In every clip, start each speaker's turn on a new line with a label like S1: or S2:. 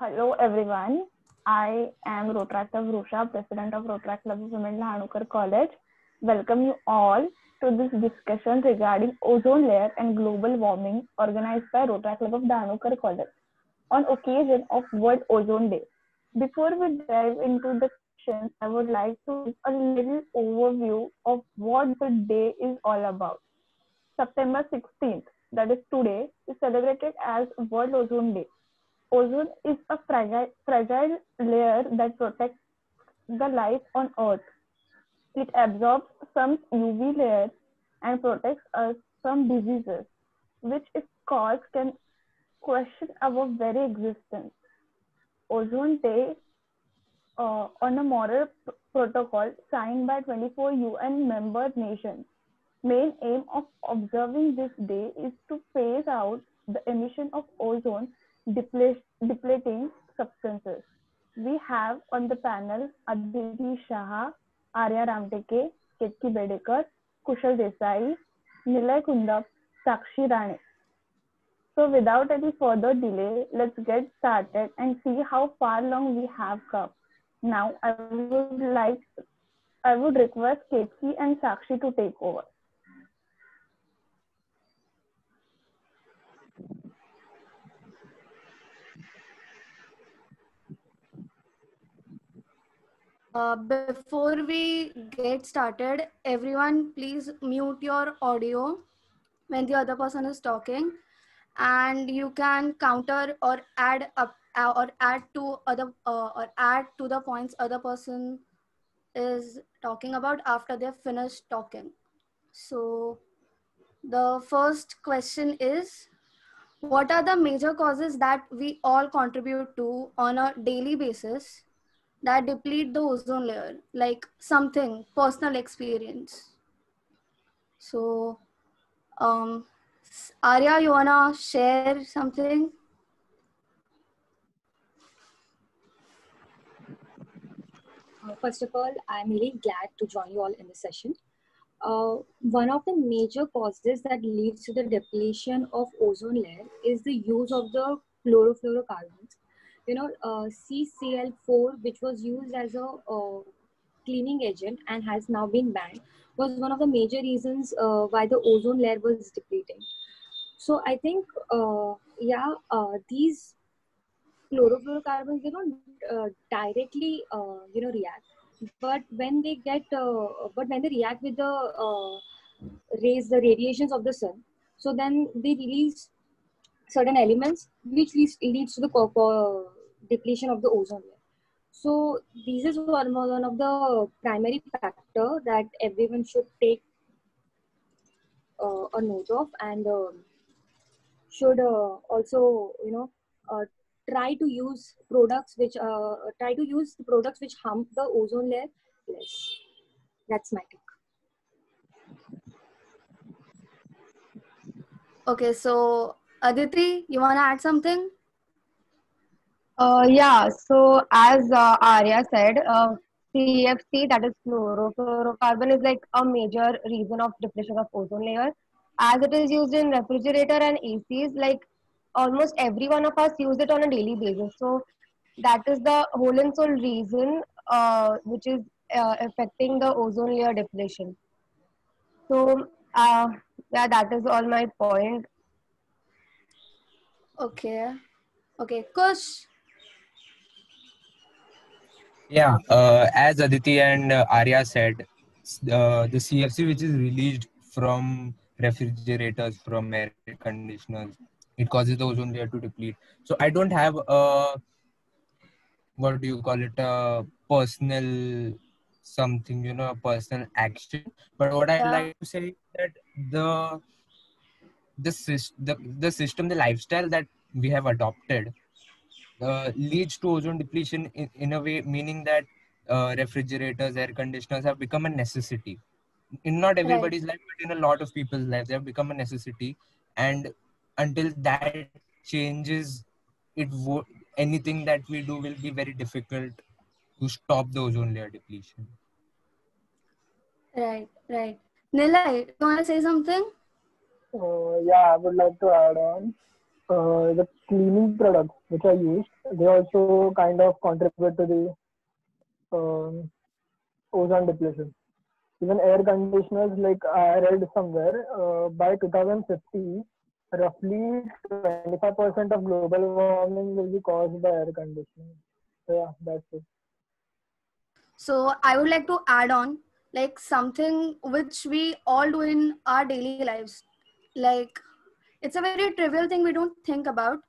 S1: Hello everyone. I am Rotract of Rusha, President of Rotract Club of Women Lahanukar College. Welcome you all to this discussion regarding ozone layer and global warming organized by Rotract Club of Dhanukkar College on occasion of World Ozone Day. Before we dive into the questions, I would like to give a little overview of what the day is all about. September 16th, that is today, is celebrated as World Ozone Day. Ozone is a fragile layer that protects the life on Earth. It absorbs some UV layers and protects us from diseases, which if caused can question our very existence. Ozone Day on a moral protocol signed by 24 UN member nations. Main aim of observing this day is to phase out the emission of ozone depleting substances. We have on the panel Aditi Shah, Arya Ramteke, Ketki Bedekar, Kushal Desai, Nilay Kundap, Sakshi Rane. So without any further delay, let's get started and see how far along we have come. Now I would request Ketki and Sakshi to take over.
S2: Before we get started, everyone please mute your audio when the other person is talking, and you can counter or add up or add to the points other person is talking about after they've finished talking. So the first question is, what are the major causes that we all contribute to on a daily basis that deplete the ozone layer, like something personal experience? So Arya, you wanna share something?
S3: First of all, I'm really glad to join you all in this session. One of the major causes that leads to the depletion of ozone layer is the use of the chlorofluorocarbons. CCl4, which was used as a cleaning agent and has now been banned, was one of the major reasons why the ozone layer was depleting. So I think, these chlorofluorocarbons, they don't directly, react. But when they react with the the radiations of the sun, so then they release certain elements which leads to the depletion of the ozone layer. So this is one of the primary factor that everyone should take a note of, and should also try to use products which harm the ozone layer less. That's my take.
S2: Okay, so Aditi, you wanna add something?
S4: So as Arya said, CFC, that is chlorofluorocarbon, is like a major reason of depletion of ozone layer, as it is used in refrigerator and ACs. Like almost every one of us use it on a daily basis. So that is the whole and sole reason which is affecting the ozone layer depletion. So that is all my point.
S2: Okay, Kush.
S5: Yeah, as Aditi and Arya said, the CFC which is released from refrigerators, from air conditioners, it causes the ozone layer to deplete. So I don't have what do you call it, a personal something, a personal action. But what I like to say is that the system, the lifestyle that we have adopted leads to ozone depletion in a way, meaning that refrigerators, air conditioners have become a necessity. In not everybody's life, but in a lot of people's lives, they have become a necessity. And until that changes, anything that we do will be very difficult to stop the ozone layer depletion.
S2: Right. Nilay, you wanna say something?
S6: I would like to add on. the cleaning products which are used, they also kind of contribute to the ozone depletion. Even air conditioners, like I read somewhere, by 2050, roughly 25% of global warming will be caused by air conditioning. So yeah, that's it.
S2: So I would like to add on like something which we all do in our daily lives. Like it's a very trivial thing we don't think about.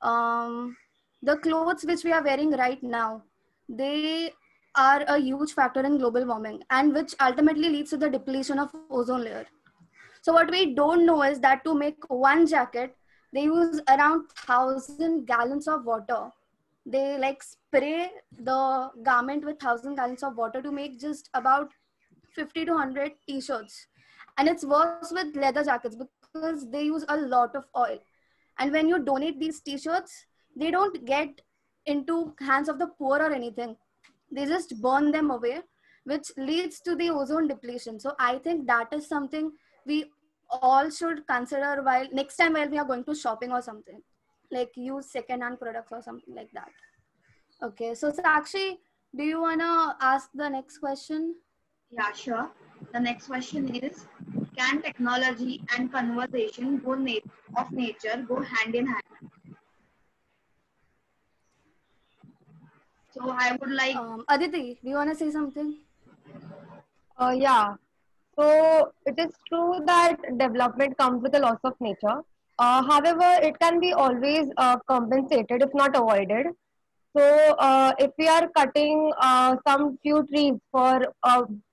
S2: The clothes which we are wearing right now, they are a huge factor in global warming and which ultimately leads to the depletion of ozone layer. So what we don't know is that to make one jacket, they use around 1,000 gallons of water. They like spray the garment with 1,000 gallons of water to make just about 50 to 100 t-shirts. And it's worse with leather jackets because they use a lot of oil. And when you donate these t-shirts, they don't get into hands of the poor or anything. They just burn them away, which leads to the ozone depletion. So I think that is something we all should consider while next time while we are going to shopping or something, like use second-hand products or something like that. Okay, so Sakshi, do you wanna ask the next question?
S7: Yeah, sure. The next question is, can technology and conversation of nature go hand in hand? So I would like,
S2: Aditi, do you wanna say something?
S4: Yeah. So it is true that development comes with a loss of nature. However, it can be always compensated if not avoided. So if we are cutting some few trees for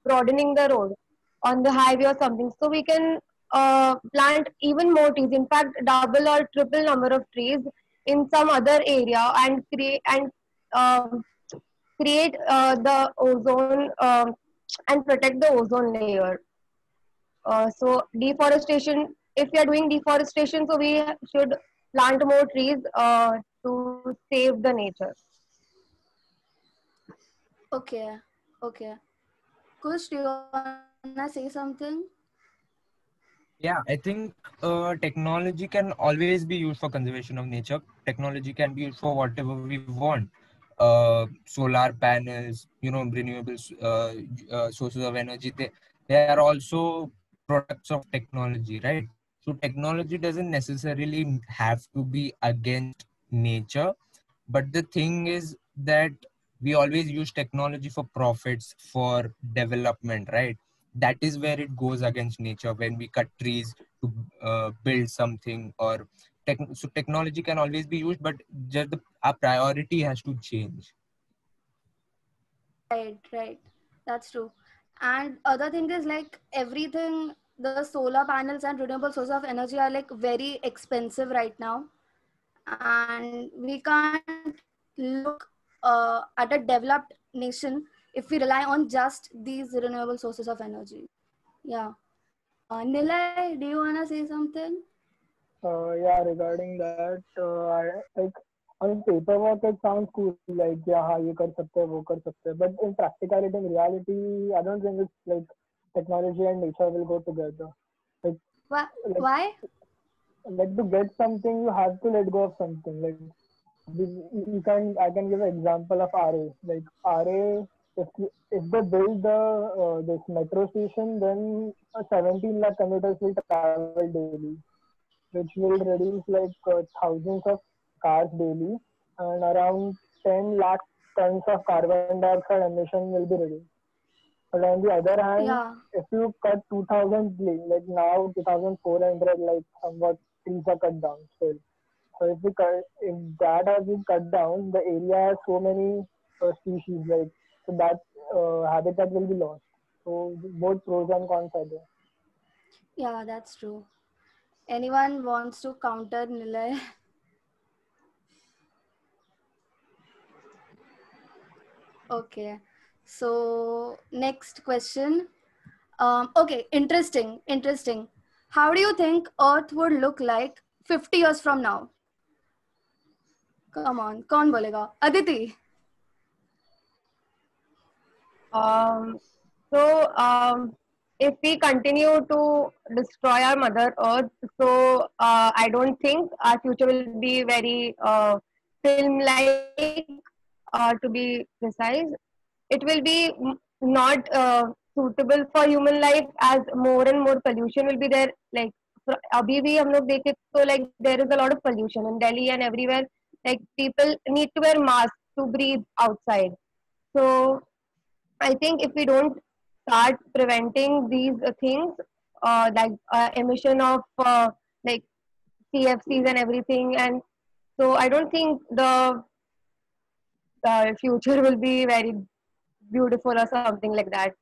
S4: broadening the road on the highway or something, so we can plant even more trees. In fact, double or triple number of trees in some other area and um, create the ozone and protect the ozone layer. So deforestation, if we are doing deforestation, so we should plant more trees to save the nature.
S2: Okay, okay. Kush, do you wanna say something?
S5: Yeah, I think technology can always be used for conservation of nature. Technology can be used for whatever we want. Solar panels, renewables, sources of energy. They are also products of technology, right? So technology doesn't necessarily have to be against nature, but the thing is that we always use technology for profits, for development, right? That is where it goes against nature when we cut trees to build something. Or so technology can always be used, but just our priority has to change.
S2: Right, right. That's true. And other thing is like everything, the solar panels and renewable sources of energy are like very expensive right now. And we can't look at a developed nation if we rely on just these renewable sources of energy. Yeah. Nilay, do you want to say something?
S6: Yeah, regarding that, I like on paperwork it sounds cool, like yeah, हाँ ये कर सकते हैं, वो कर सकते हैं. But in practicality, in reality, I don't think it's like technology and nature will go together. Like, like,
S2: Why?
S6: like to get something, you have to let go of something. Like I can give an example of RA. Like RA, if they build the this metro station, then 17 lakh commuters will travel daily, which will reduce like thousands of cars daily, and around 10 lakh tons of carbon dioxide emission will be reduced. But on the other hand,
S2: Yeah.
S6: if you cut 2000, like now 2400, like somewhat trees are cut down still. So if that has been cut down, the area has so many species, like so that habitat will be lost. So both pros and cons are there.
S2: Yeah, that's true. Anyone wants to counter Nilay? Okay. So next question. Okay, interesting. How do you think Earth would look like 50 years from now? Come on, कौन बोलेगा? Aditi.
S4: Um, so if we continue to destroy our Mother Earth, so I don't think our future will be very film-like. To be precise, it will be not suitable for human life as more and more pollution will be there. Like अभी भी हम लोग देखें तो like there is a lot of pollution in Delhi and everywhere. Like people need to wear masks to breathe outside. So I think if we don't start preventing these things, like emission of like CFCs and everything, and so I don't think the future will be very beautiful or something like that.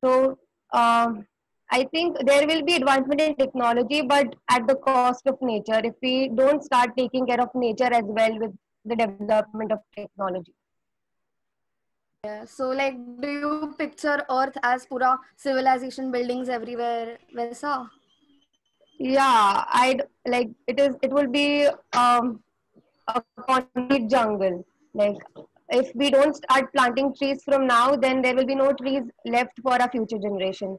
S4: So I think there will be advancement in technology, but at the cost of nature. If we don't start taking care of nature as well with the development of technology.
S2: Yeah. So like, do you picture Earth as pura civilization buildings everywhere, वैसा?
S4: Yeah, I'd like it is. It will be a concrete jungle. Like if we don't start planting trees from now, then there will be no trees left for our future generation.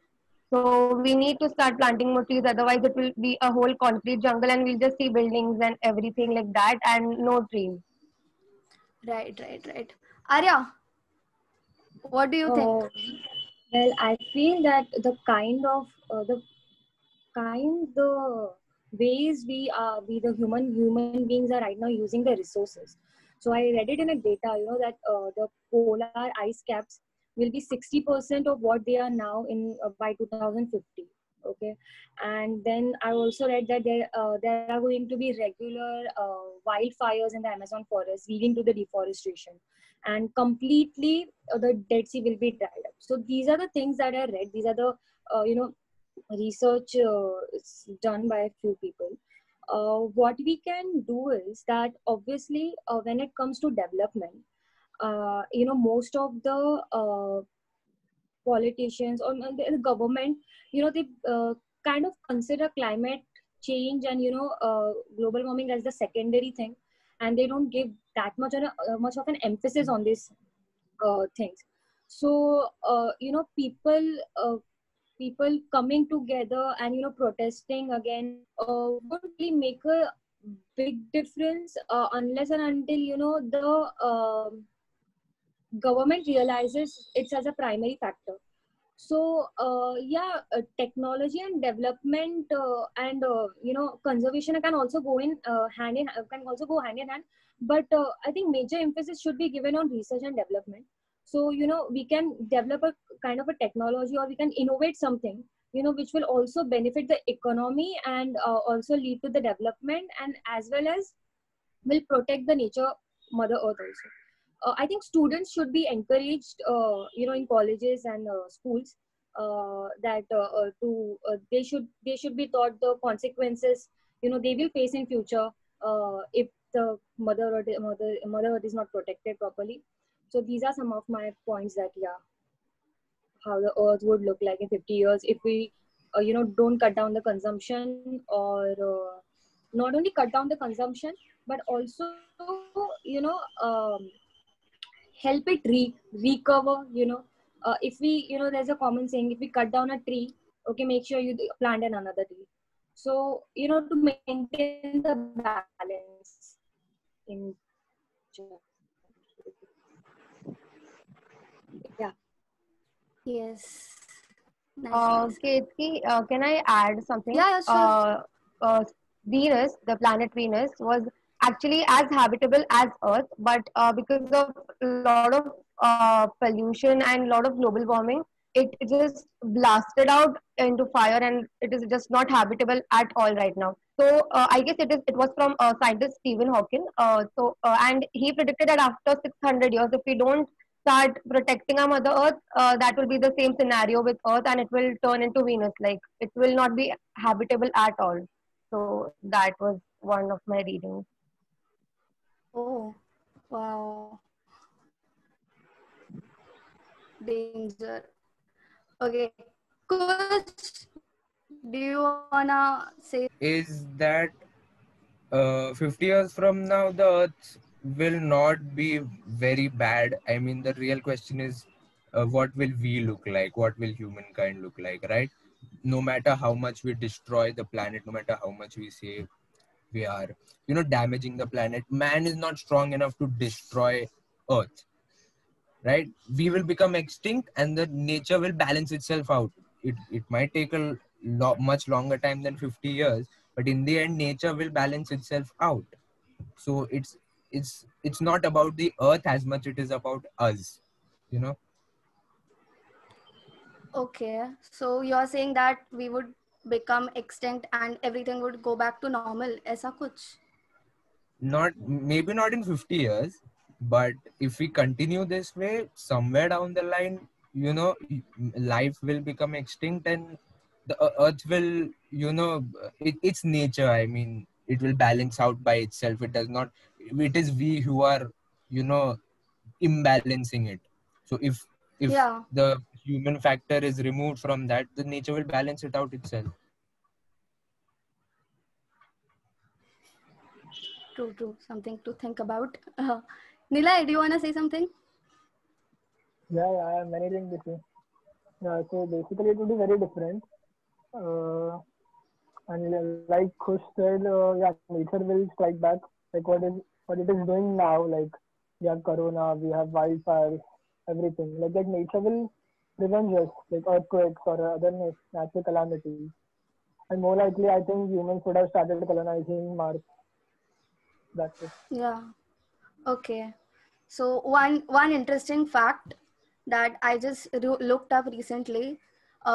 S4: So we need to start planting more trees. Otherwise, it will be a whole concrete jungle, and we'll just see buildings and everything like that, and no trees.
S2: Right. Arya, what do you think?
S3: Well, I feel that the ways we the human beings are right now using the resources. So I read it in a data, that the polar ice caps will be 60% of what they are now in by 2050. Okay, and then I also read that there are going to be regular wildfires in the Amazon forest, leading to the deforestation, and completely the Dead Sea will be dried up. So these are the things that I read. These are the research done by a few people. What we can do is that obviously when it comes to development, most of the politicians or the government, they kind of consider climate change and global warming as the secondary thing, and they don't give that much of an emphasis on these things. So people coming together and protesting again won't really make a big difference unless and until the government realizes it's as a primary factor. So technology and development and conservation can also go hand in hand, but I think major emphasis should be given on research and development. So we can develop a kind of a technology, or we can innovate something which will also benefit the economy and also lead to the development, and as well as will protect the nature, Mother Earth also. I think students should be encouraged, in colleges and schools, that they should be taught the consequences they will face in future if the Mother Earth is not protected properly. So these are some of my points that how the Earth would look like in 50 years if we don't cut down the consumption, or not only cut down the consumption but also help it recover. If we there's a common saying, if we cut down a tree, okay, make sure you plant another tree. So to maintain the balance in
S2: Yes. Nice.
S4: Ketki, can I add something?
S2: Yeah, sure.
S4: Venus, the planet Venus, was actually as habitable as Earth, but because of a lot of pollution and a lot of global warming, it just blasted out into fire, and it is just not habitable at all right now. So I guess it was from scientist Stephen Hawking. And he predicted that after 600 years, if we don't start protecting our Mother Earth, that will be the same scenario with Earth, and it will turn into Venus. Like it will not be habitable at all. So that was one of my readings.
S2: Oh, wow. Danger. Okay. Coach, do you wanna say?
S5: Is that 50 years from now, the Earth will not be very bad. I mean, the real question is what will we look like? What will humankind look like, right? No matter how much we destroy the planet, no matter how much we say we are, damaging the planet, man is not strong enough to destroy Earth, right? We will become extinct and the nature will balance itself out. It might take a much longer time than 50 years, but in the end nature will balance itself out. So it's not about the earth as much it is about us, you know.
S2: Okay, so you're saying that we would become extinct and everything would go back to normal. ऐसा कुछ?
S5: Not maybe not in 50 years, but if we continue this way, somewhere down the line, life will become extinct and the earth will, it's nature. I mean, it will balance out by itself. It does not, it is we who are, imbalancing it. So if
S2: Yeah,
S5: the human factor is removed from that, the nature will balance it out itself.
S2: true. Something to think about. Nilay, do you want to say something?
S6: Yeah, I have many things to say. Yeah, so basically it would be very different. Uh, and like Kush said, yeah, nature will strike back. Like what it is doing now. Like we have corona, we have wildfires, everything. Like nature will revenge us, like earthquakes or other natural calamities. And more likely, I think humans would have started colonizing Mars. That's it.
S2: Yeah. Okay. So one interesting fact that I just looked up recently,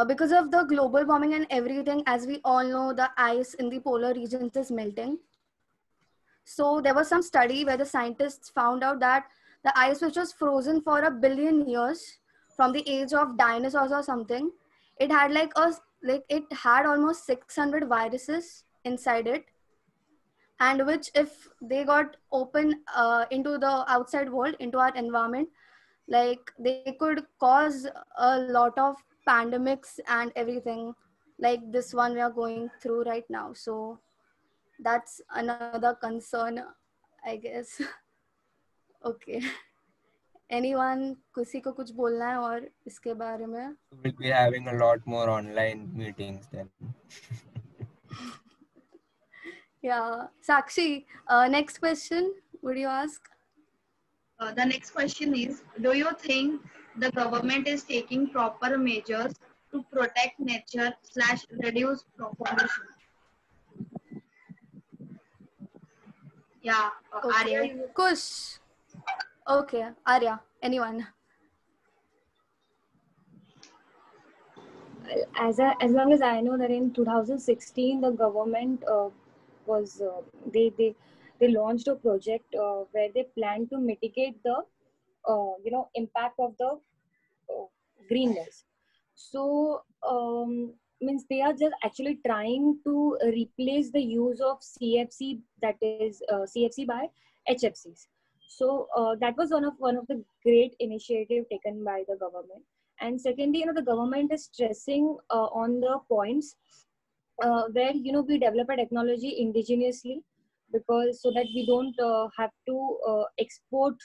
S2: because of the global warming and everything, as we all know, the ice in the polar regions is melting. So there was some study where the scientists found out that the ice which was frozen for 1 billion years from the age of dinosaurs or something, it had it had almost 600 viruses inside it, and which if they got open into the outside world, into our environment, like they could cause a lot of pandemics and everything like this one we are going through right now. So that's another concern, I guess. Okay. Anyone, किसी को कुछ बोलना है और इसके बारे में?
S5: We'll be having a lot more online meetings then.
S2: Yeah. Sakshi, next question, would you ask?
S7: The next question is, do you think the government is taking proper measures to protect nature / reduce pollution? Yeah, Arya,
S2: Okay. Kush. Okay. Arya, anyone?
S3: As long as I know that in 2016 the government was they launched a project where they plan to mitigate the impact of the greenness. So means they are just actually trying to replace the use of CFC, that is CFC by HFCs. So that was one of the great initiative taken by the government. And secondly, the government is stressing on the points where we develop a technology indigenously, because so that we don't have to export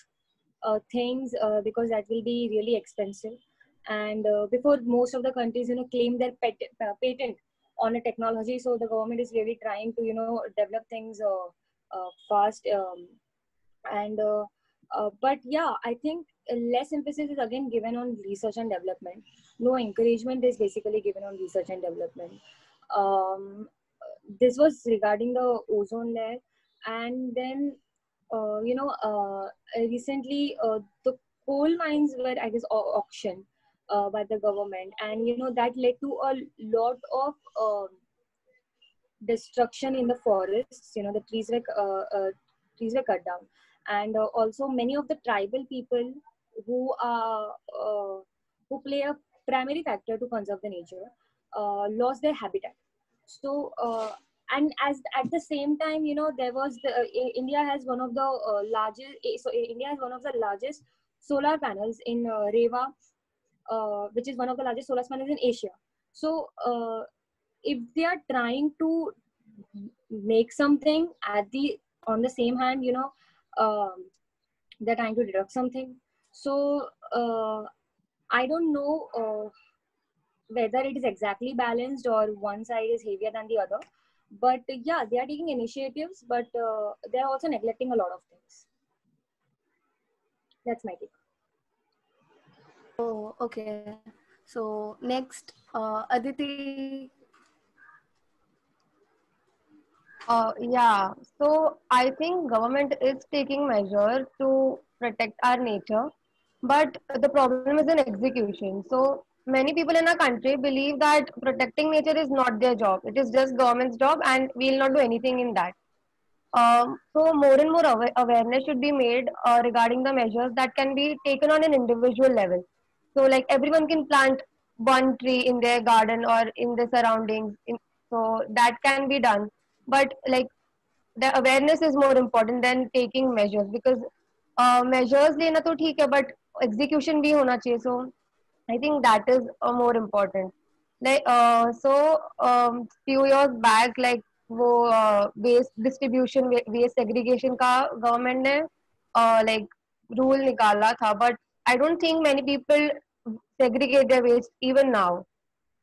S3: things, because that will be really expensive. And before most of the countries claim their patent on a technology, so the government is really trying to develop things fast, and but yeah, I think less emphasis is again given on research and development. No encouragement is basically given on research and development. um, this was regarding the ozone layer. And then recently the coal mines were, I guess, auctioned by the government, and that led to a lot of destruction in the forests. The trees were cut down, and also many of the tribal people who are who play a primary factor to conserve the nature lost their habitat. So and as at the same time, there was the India has one of the India has one of the largest solar panels in Rewa, which is one of the largest solar panels in Asia. So if they are trying to make something at the on the same hand, they're trying to deduct something. So I don't know whether it is exactly balanced or one side is heavier than the other. But yeah, they are taking initiatives, but they are also neglecting a lot of things. That's my take.
S2: Oh, okay. So next, Aditi.
S4: Yeah, so I think government is taking measures to protect our nature, but the problem is in execution. So many people in our country believe that protecting nature is not their job. It is just government's job, and we'll not do anything in that. So more and more awareness should be made regarding the measures that can be taken on an individual level. So like everyone can plant one tree in their garden or in the surroundings. So that can be done. But like the awareness is more important than taking measures because measures लेना तो ठीक है but execution भी होना चाहिए. So I think that is more important. Like few years back like वो waste distribution waste segregation का government ने like rule निकाला था but I don't think many people segregate their waste even now.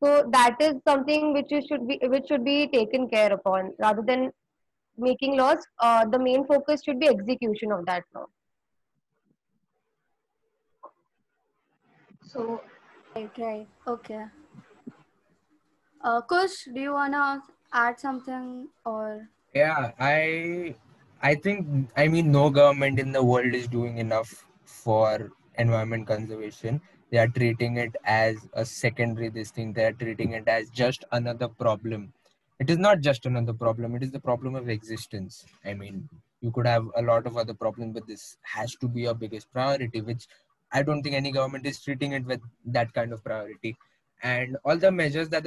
S4: So that is something which should be taken care upon rather than making laws. The main focus should be execution of that law.
S7: So
S2: Right. Okay. Kush, do you wanna add something or?
S5: Yeah, I think, I mean, no government in the world is doing enough for environment conservation. They are treating it as a secondary this thing. They are treating it as just another problem. It is not just another problem. It is the problem of existence. I mean, you could have a lot of other problems, but this has to be your biggest priority, which I don't think any government is treating it with that kind of priority. And all the measures that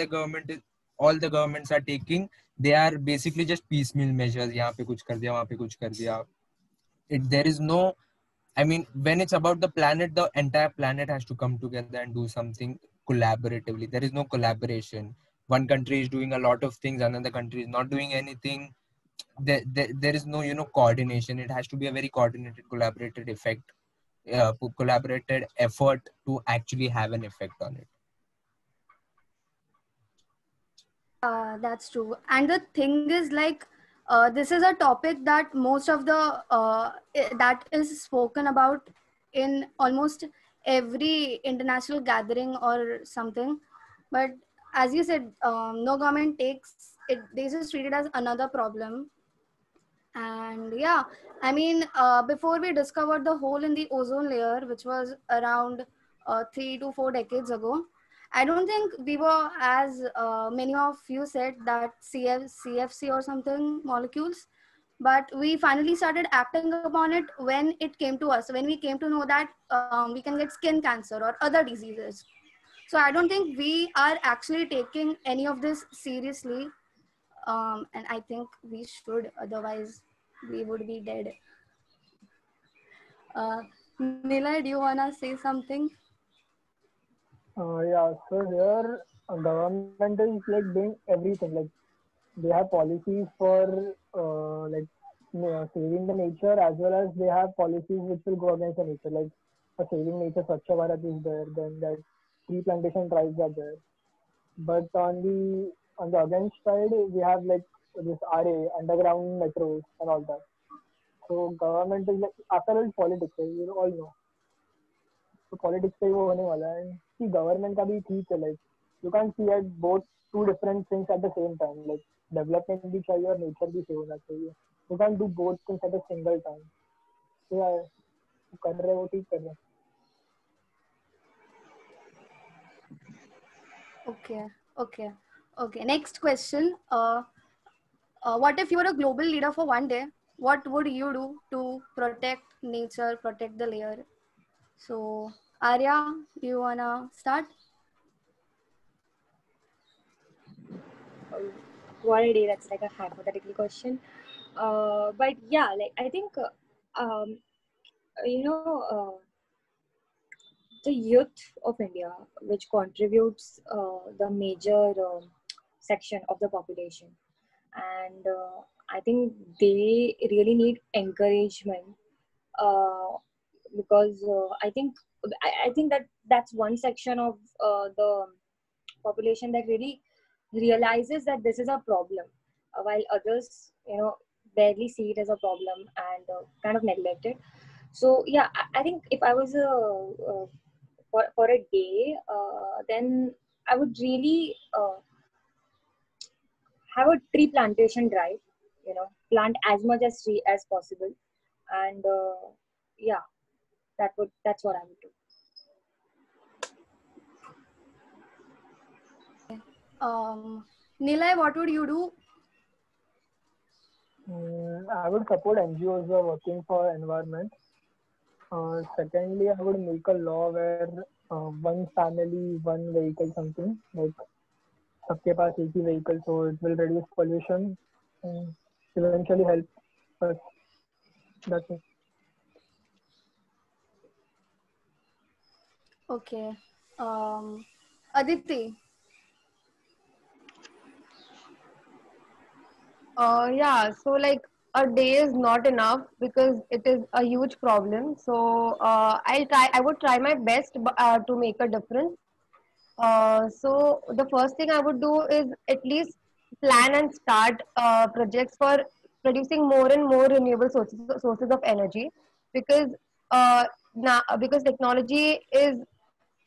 S5: all the governments are taking, they are basically just piecemeal measures. यहाँ पे कुछ कर दिया, वहाँ पे कुछ कर दिया. There is no, I mean, when it's about the planet, the entire planet has to come together and do something collaboratively. There is no collaboration. One country is doing a lot of things, another country is not doing anything. There is no, coordination. It has to be a very coordinated, collaborated collaborated effort to actually have an effect on it.
S2: That's true. And the thing is, like, this is a topic that most of the that is spoken about in almost every international gathering or something. But as you said, no government takes it. They just treat it as another problem. And yeah, I mean, before we discovered the hole in the ozone layer, which was around 3 to 4 decades ago, I don't think we were, as many of you said, that CFC or something molecules. But we finally started acting upon it when it came to us, when we came to know that we can get skin cancer or other diseases. So I don't think we are actually taking any of this seriously. And I think we should, otherwise we would be dead. Nilay, do you wanna say something?
S6: Yeah, so here government is like doing everything. Like they have policies for saving the nature as well as they have policies which will go against the nature. Like for saving nature, Swachh Bharat is there. Then that tree plantation drives are there. But on the against side, we have like this RA, underground metros and all that. So government is like after all politics, you all know. So politics पे ही वो होने वाला है. कि government का भी ठीक है, like you can't see at both two different things at the same time. Like development भी चाहिए और nature भी सही होना चाहिए. You can't do both things at a single time. So yeah, कर रहे वो ठीक कर रहे.
S2: Okay. Next question. What if you were a global leader for one day? What would you do to protect nature, protect the layer? So, Arya, do you wanna start?
S3: What a day, that's like a hypothetical question. But yeah, like I think, um, you know, the youth of India, which contributes the major section of the population, and I think they really need encouragement because I think I think that that's one section of the population that really realizes that this is a problem, while others, barely see it as a problem and kind of neglect it. So yeah, I think if I was for a day, then I would really have a tree plantation drive. Plant as much as tree as possible, and yeah, that's what I would do.
S2: Nilay, what would you do?
S6: I would support NGOs who are working for environment. Secondly, I would make a law where one family, one vehicle, something like सबके पास एक ही vehicle, so it will reduce pollution and eventually help us. That's it.
S2: Okay. Aditi.
S4: Yeah, so like a day is not enough because it is a huge problem. So I would try my best to make a difference. So the first thing I would do is at least plan and start projects for producing more and more renewable sources of energy, because now because technology is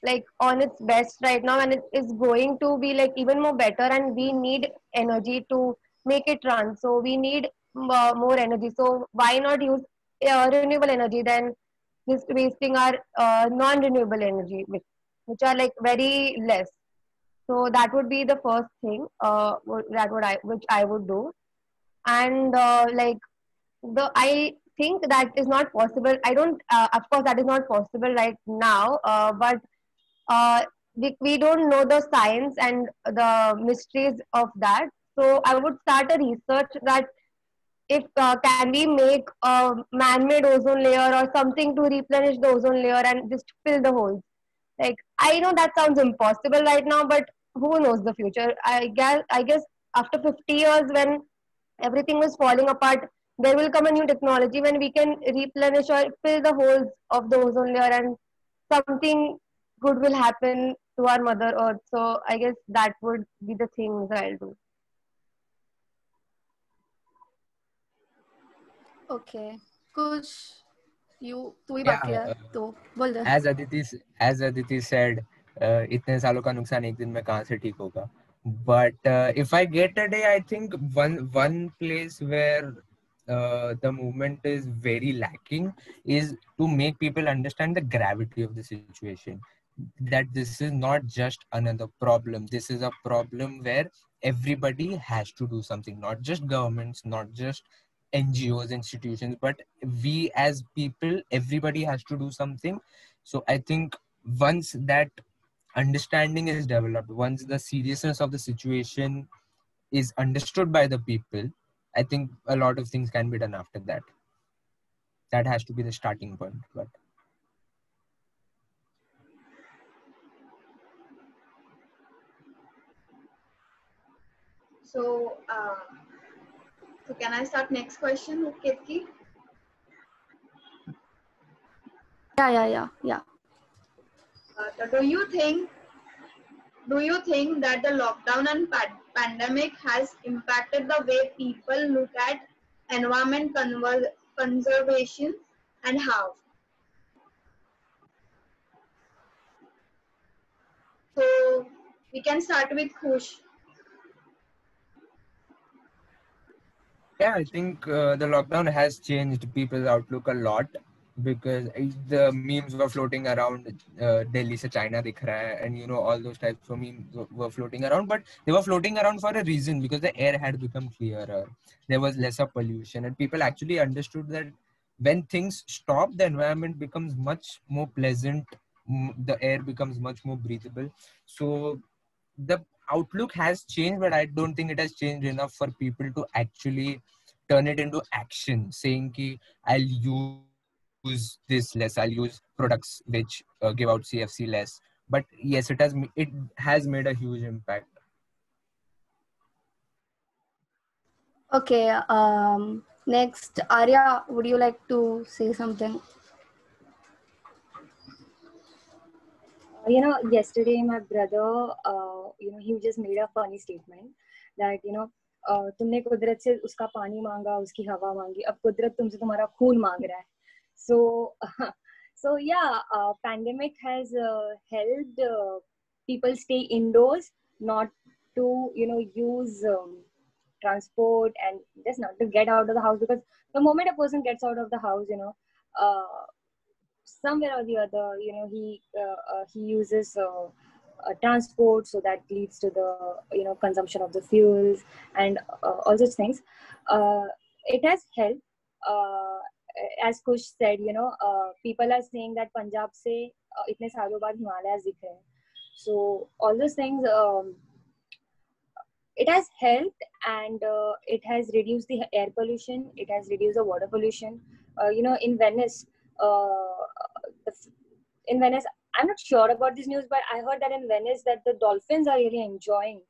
S4: like on its best right now, and it is going to be like even more better, and we need energy to make it run. So we need more energy, so why not use renewable energy than just wasting our non-renewable energy, which are like very less. So that would be the first thing which I would do. And like I think that is not possible. I don't of course that is not possible right now, but uh, we don't know the science and the mysteries of that. So I would start a research that if can we make a man-made ozone layer or something to replenish the ozone layer and just fill the holes. Like, I know that sounds impossible right now, but who knows the future? I guess after 50 years, when everything was falling apart, there will come a new technology when we can replenish or fill the holes of the ozone layer, and something good will happen to our mother earth. So I guess that would be the things I'll do.
S2: Okay. कुछ तू ही बाकी है
S5: Yeah,
S2: तो बोल दे.
S5: as Aditi said, इतने सालों का नुकसान एक दिन में कहाँ से ठीक होगा? But if I get a day, I think one place where the movement is very lacking is to make people understand the gravity of the situation. That this is not just another problem. This is a problem where everybody has to do something, not just governments, not just NGOs, institutions, but we as people, everybody has to do something. So I think once that understanding is developed, once the seriousness of the situation is understood by the people, I think a lot of things can be done after that. That has to be the starting point. But
S7: So, so can I start next question, Ketki?
S2: Yeah.
S7: Do you think that the lockdown and pandemic has impacted the way people look at environment conservation, and how? So we can start with Khush.
S5: yeah, I think the lockdown has changed people's outlook a lot, because the memes were floating around. Delhi se China dikh raha hai, and all those types of memes were floating around, but they were floating around for a reason, because the air had become clearer, there was lesser pollution, and people actually understood that when things stop, the environment becomes much more pleasant, the air becomes much more breathable. So the outlook has changed, but I don't think it has changed enough for people to actually turn it into action, saying ki I'll use this less, I'll use products which give out CFC less. But yes, it has made a huge impact.
S2: Okay. Next, Arya, would you like to say something?
S3: Yesterday my brother, he just made a funny statement that, तुमने कुदरत से उसका पानी मांगा, उसकी हवा मांगी, अब कुदरत तुमसे तुम्हारा खून मांग रहा है. So, so yeah, pandemic has helped people stay indoors, not to, use transport and just not to get out of the house, because the moment a person gets out of the house, somewhere or the other, he uses transport, so that leads to the consumption of the fuels and all those things. It has helped. As Kush said, people are saying that Punjab se itne saalon baad Himalayas dikh rahe hain. So all those things, it has helped, and it has reduced the air pollution. It has reduced the water pollution. In Venice, in Venice, I'm not sure about this news, but I heard that in Venice that the dolphins are really enjoying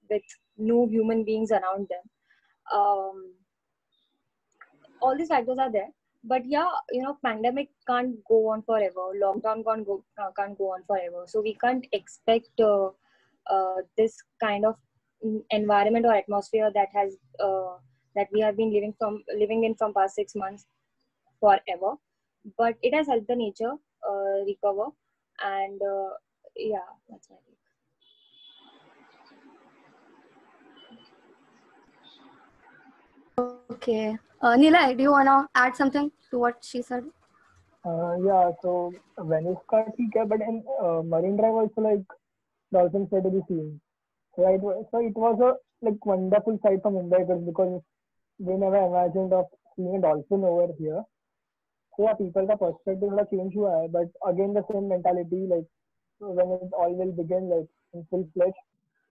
S3: with no human beings around them. All these factors are there, but yeah, pandemic can't go on forever. Lockdown can't go on forever. So we can't expect this kind of environment or atmosphere that has that we have been living in from past 6 months forever. But it has helped the nature recover, and yeah, that's my take.
S2: Okay. Nilay, do you want to add something to what she said?
S6: Yeah, so Venice का ठीक है, but in Marine Drive also like dolphins were to be seen. So it was a like wonderful sight for Mumbaikars, because we never imagined of seeing a dolphin over here. So yeah, people का perspective थोड़ा change हुआ है, but again the same mentality, like when it all will begin like in full fledged,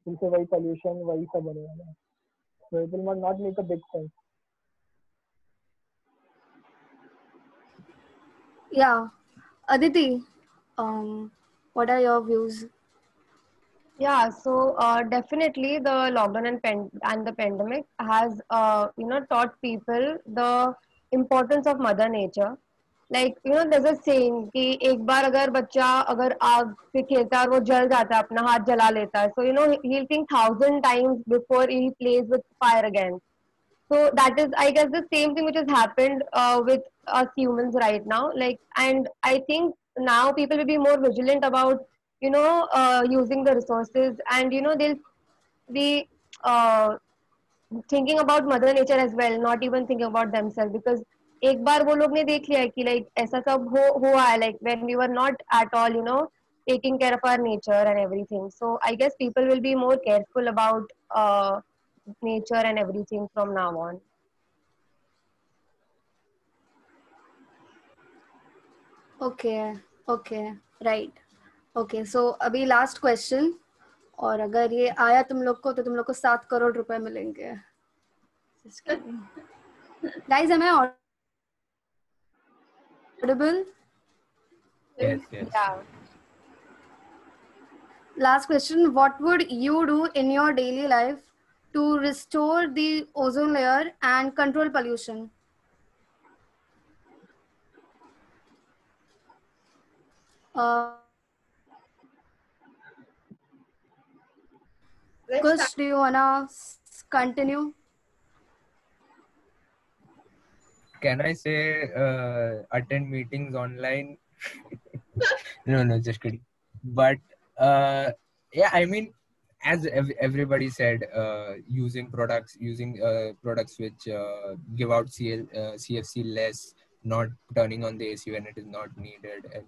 S6: फिर से वही pollution वही सब होने वाला है. So it will not make a big sense.
S2: Yeah. Aditi, what are your views?
S4: Yeah, so definitely the lockdown and the pandemic has taught people the importance of mother nature. Like there's a saying कि एक बार अगर बच्चा अगर आग पे खेलता है और वो जल जाता है, अपना हाथ जला लेता है, so he'll think 1,000 times before he plays with fire again. So that is, I guess, the same thing which has happened with us humans right now. Like, and I think now people will be more vigilant about, using the resources, and they'll be thinking about mother nature as well, not even thinking about themselves, because एक बार वो लोग ने देख लिया है कि like ऐसा सब हुआ है, like when we were not at all, taking care of our nature and everything. So I guess people will be more careful about nature and everything from now on.
S2: Okay, right. Okay, so अभी last question, और अगर ये आया तुम लोग को तो तुम लोग को 7 करोड़ रुपए मिलेंगे. Guys, am I audible?
S5: Yes.
S4: Yeah.
S2: Last question, what would you do in your daily life to restore the ozone layer and control pollution? Kush, do you wanna continue?
S5: Can I say attend meetings online? No, just kidding. But yeah, I mean, as everybody said, using products which give out CFC less, not turning on the AC when it is not needed, and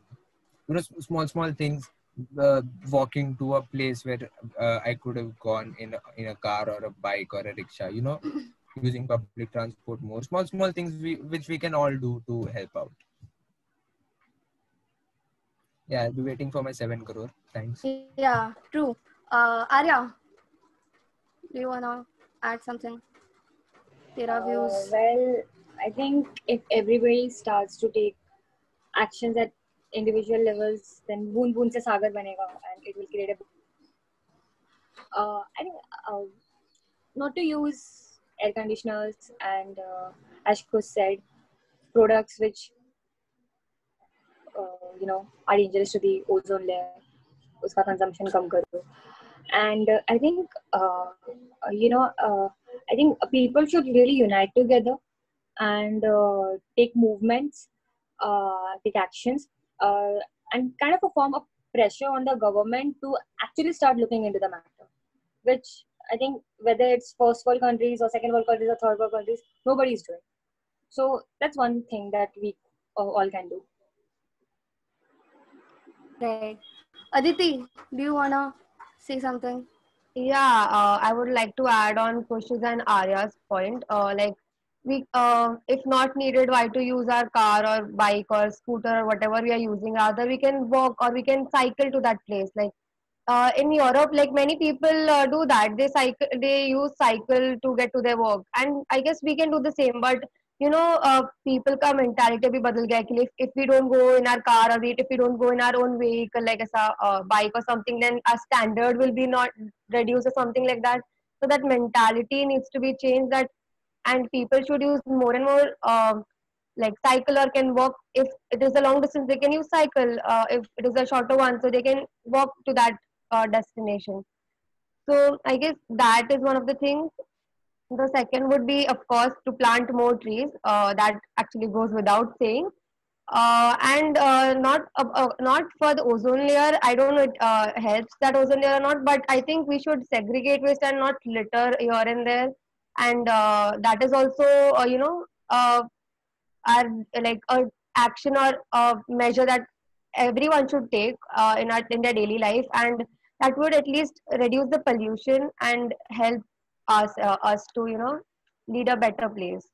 S5: small things. Walking to a place where I could have gone in a car or a bike or a rickshaw. Using public transport more. Small things which we can all do to help out. Yeah, I'll be waiting for my 7 crore. Thanks.
S2: Yeah, true. Arya, do you wanna add something? Tera views.
S3: Well, I think if everybody starts to take actions at individual levels, then boon boon se sagar banega, and it will create a. I think not to use air conditioners and, as Kush said, products which are dangerous to the ozone layer. Uska consumption kam karo. And I think I think people should really unite together and take movements, take actions, and kind of a form of pressure on the government to actually start looking into the matter. Which I think whether it's first world countries or second world countries or third world countries, nobody's doing. So that's one thing that we all can do.
S2: Right. Aditi, do you wanna say something?
S4: Yeah, I would like to add on Kush's and Arya's point. Like if not needed, why to use our car or bike or scooter or whatever we are using? Rather, we can walk or we can cycle to that place. Like in Europe, like many people do that. They use cycle to get to their work, and I guess we can do the same. But people का mentality भी बदल गया है कि if we don't go in our car or if we don't go in our own vehicle like a bike or something, then our standard will be not reduced or something like that. So that mentality needs to be changed. That and people should use more and more like cycle or can walk. If it is a long distance, they can use cycle. If it is a shorter one, so they can walk to that destination. So I guess that is one of the things. The second would be, of course, to plant more trees. That actually goes without saying. And not for the ozone layer. I don't know it helps that ozone layer or not, but I think we should segregate waste and not litter here and there. And that is also, our like a action or a measure that everyone should take in their daily life, and that would at least reduce the pollution and help us to lead a better place.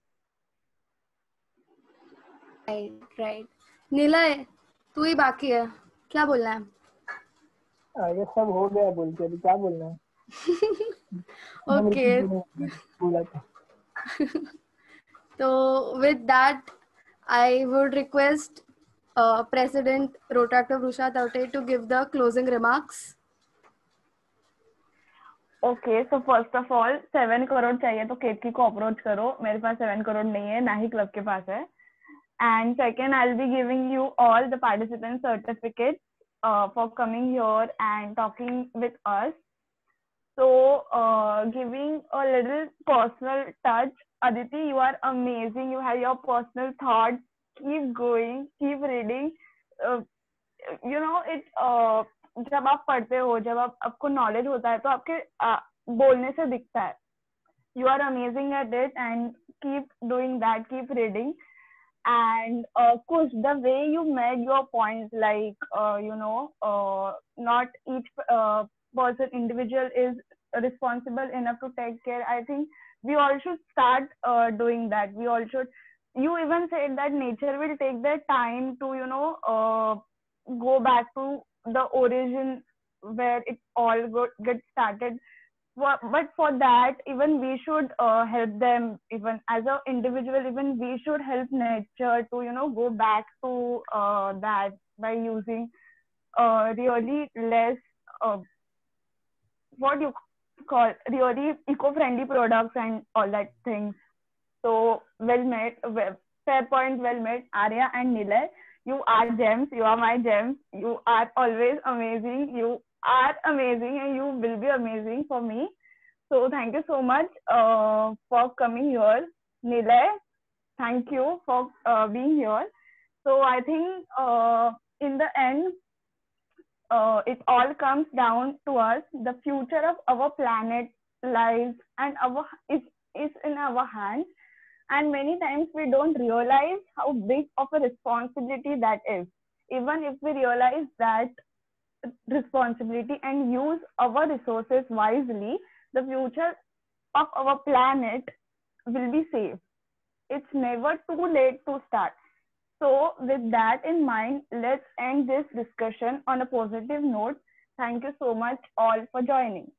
S2: Right. Nilay, तू ही बाकी है, क्या बोलना है?
S6: ये सब हो गया बोल के, अभी क्या बोलना है?
S2: Okay.
S6: बोला था.
S2: So with that, I would request President Rotractor Vrusha Taute to give the closing remarks.
S1: Okay, so first of all 7 crore चाहिए तो केतकी को अप्रोच करो. मेरे पास 7 करोड़ नहीं है, ना ही क्लब के पास है. And second, I'll be giving you all the participant certificates for coming here and talking with us. So giving a little personal touch. Aditi, you are amazing. You have your personal thoughts. Keep going, keep reading. जब आप पढ़ते हो, जब आपको knowledge होता है तो आपके बोलने से दिखता है. You are amazing at it and keep doing that, keep reading. And Kush, the way you made your points, like not each person individual is responsible enough to take care. I think we all should start doing that. We all should. You even said that nature will take their time to go back to the origin where it all gets started. But for that, even we should help them. Even as an individual, even we should help nature to go back to that by using really less what you call really eco-friendly products and all that things. So well made, fair point, well made. Arya and Nilay, you are gems. You are my gems. You are always amazing. You are amazing and you will be amazing for me. So thank you so much for coming here. Nilay, thank you for being here. So I think in the end, it all comes down to us. The future of our planet lies and is in our hands. And many times we don't realize how big of a responsibility that is. Even if we realize that responsibility and use our resources wisely, the future of our planet will be safe. It's never too late to start. So with that in mind, let's end this discussion on a positive note. Thank you so much all for joining.